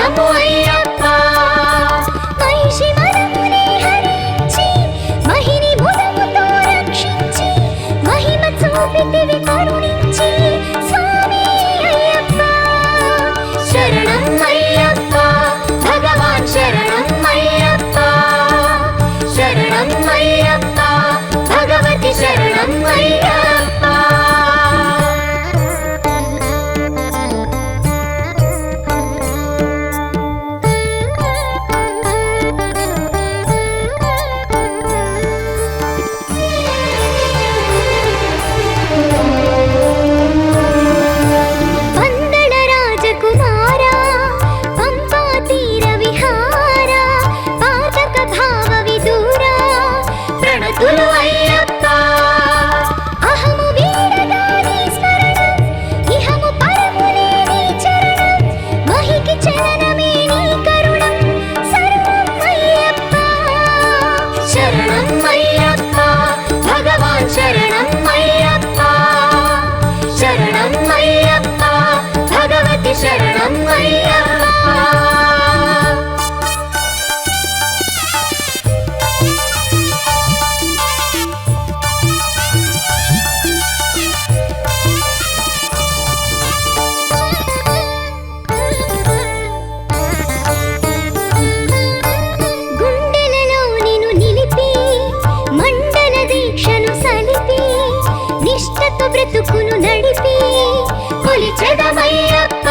శరణము అయ్యప్ప. మహిషి మనమునే హరించి మహిని భుజముతో రక్షించి మహిమ చూపితివి కరుణించి స్వామి అయ్యప్ప. శరణం అయ్యప్ప భగవాన్ శరణం అయ్యప్ప. శరణం అయ్యప్ప భగవతి శరణం అయ్యప్ప. వందన రాజకుమారా పంపా తీర విహారా పాతక భావ విదూరా ప్రణతులు అయ్యప్ప. అహము వీడగాని స్మరణం ఇహము పరమునే నీ చరణం మహికి చలనమే నీ కరుణం సర్వం అయ్యప్ప. శరణం అయ్యప్ప భగవాన్ శరణం అయ్యప్ప. శరణం అయ్యప్ప భగవతి శరణం అయ్యప్ప. గుండెలలో నిన్ను నిలిపి మండల దీక్షను సలిపి నిష్ఠతో బ్రతుకును నడిపి కొలిచెదమయ్యప్ప.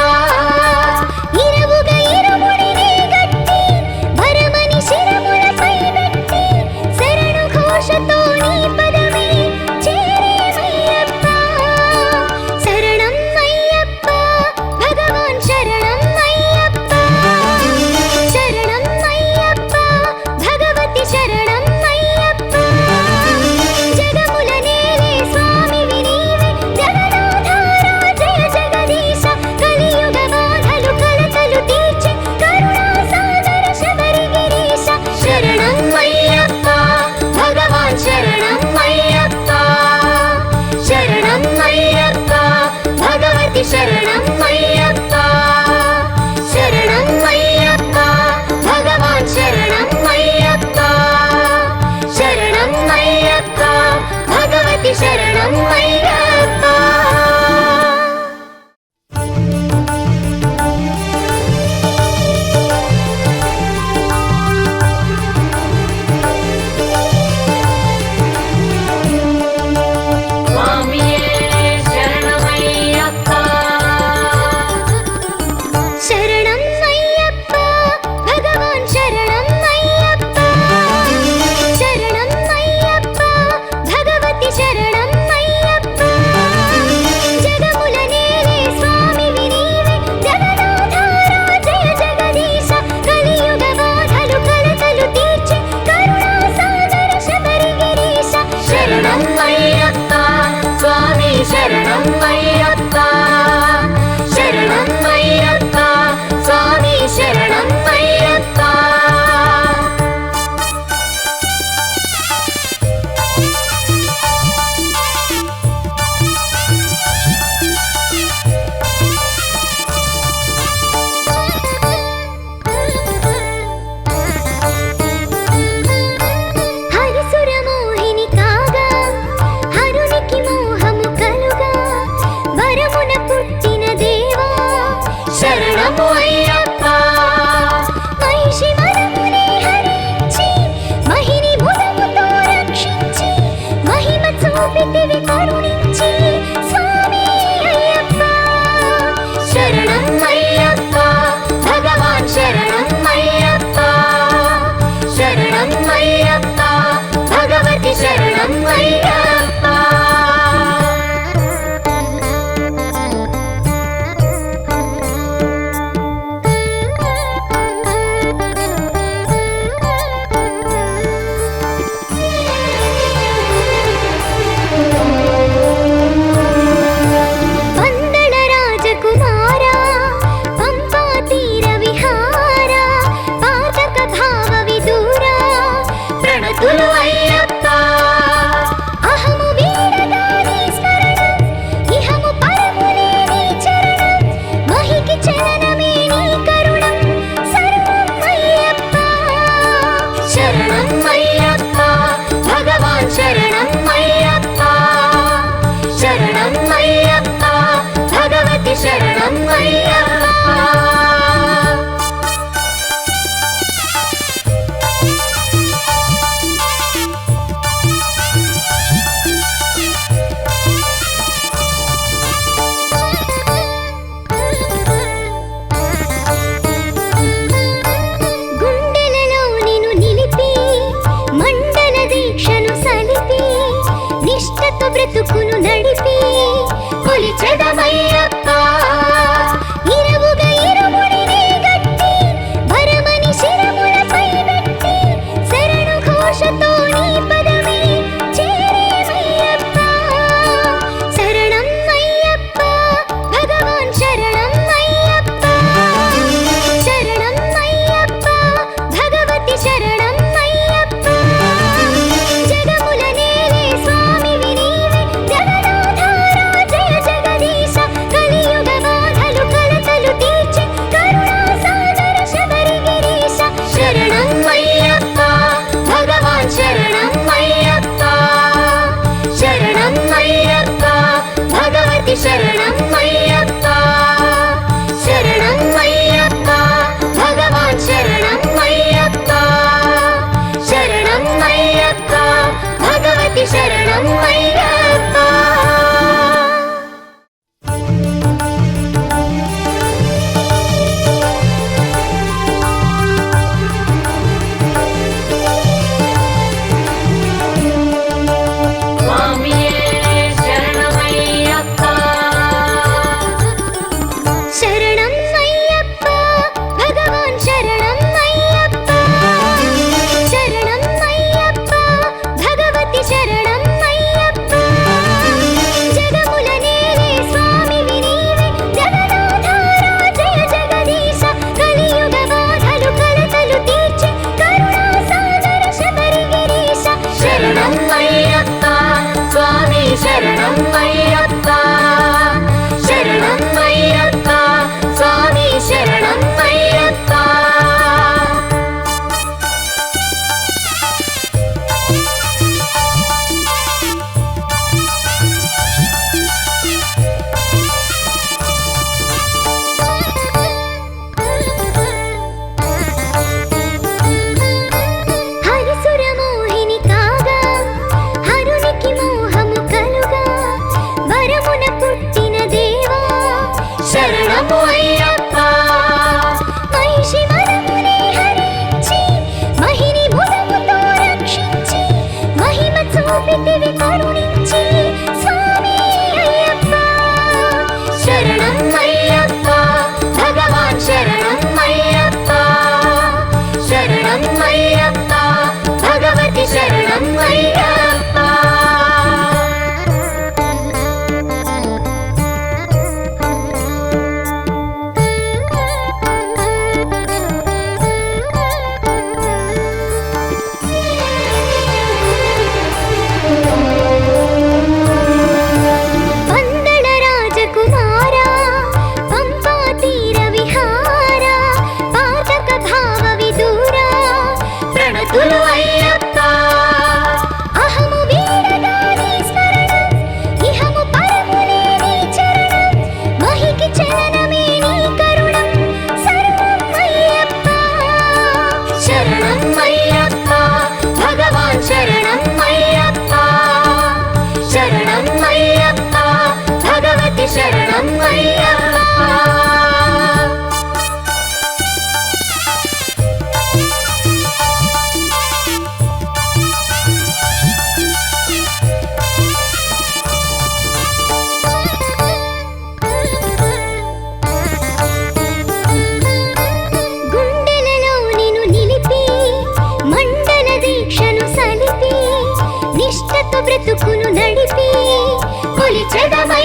కొలిచెదమయ్యప్ప ఇరవుగా ఇరుముడిని గట్టి వరమని శిరములపై పెట్టి శరణు ఘోషతో నీ పదమే చేరేమయ్యప్ప శరణం అయ్యప్ప భగవాన్ శరణం అయ్యప్ప శరణం అయ్యప్ప భగవతి శరణం అయ్యప్ప జగముల నేలే స్వామివి నీవే జగదాధారా జయ జగదీశ కలియుగ బాధలు కలతలు తీర్చి కరుణా సాగర శబరి గిరీశ శరణం అయ్యప్ప భగవాన్ శరణం అయ్యప్ప శరణం అయ్యప్ప భగవతి శరణం అయ్యప్ప శరణం అయ్యప్ప భగవాన్ శరణం అయ్యప్ప శరణం అయ్యప్ప భగవతి శరణం అయ్యప్ప శరణం అయ్యప్ప భగవాన్ శరణం అయ్యప్ప శరణం అయ్యప్ప భగవతి శరణం అయ్యప్ప జగముల నేలే స్వామివి నీవే జగదాధారా జయ జగదీశ కలియుగ బాధలు కలతలు తీర్చి కరుణా సాగర శబరి గిరీశ శరణం అయ్యప్ప స్వామి శరణం అయ్యప్ప శరణం అయ్యప్ప స్వామి శరణం అయ్యప్ప హరిసుర మోహిని కాగా హరునికి మోహము కలుగా వరమున పుట్టిన దేవా శరణము అయ్యప్ప మహిషి వరమునే హరించి మహిని భుజముతో రక్షించి మహిమ చూపితివి కరుణించి స్వామి అయ్యప్ప శరణం అయ్యప్ప భగవాన్ శరణం అయ్యప్ప శరణం అయ్యప్ప భగవతి శరణం అయ్యప్ప వందన రాజకుమారా పంపా తీర విహారా పాతక భావ విదూరా ప్రణతులు అయ్యప్ప అహము వీడగా నీ స్మరణం ఇహము పరమునే నీ చరణం మహికి చలనమే నీ కరుణం సర్వం అయ్యప్ప శరణం అయ్యప్ప భగవాన్ శరణం అయ్యప్ప శరణం అయ్యప్ప భగవతి శరణం అయ్యప్ప గుండెలలో నిన్ను నిలిపి మండల దీక్షను సలిపి నిష్ఠతో బ్రతుకును నడిపి కొలిచెదమయ్యప్ప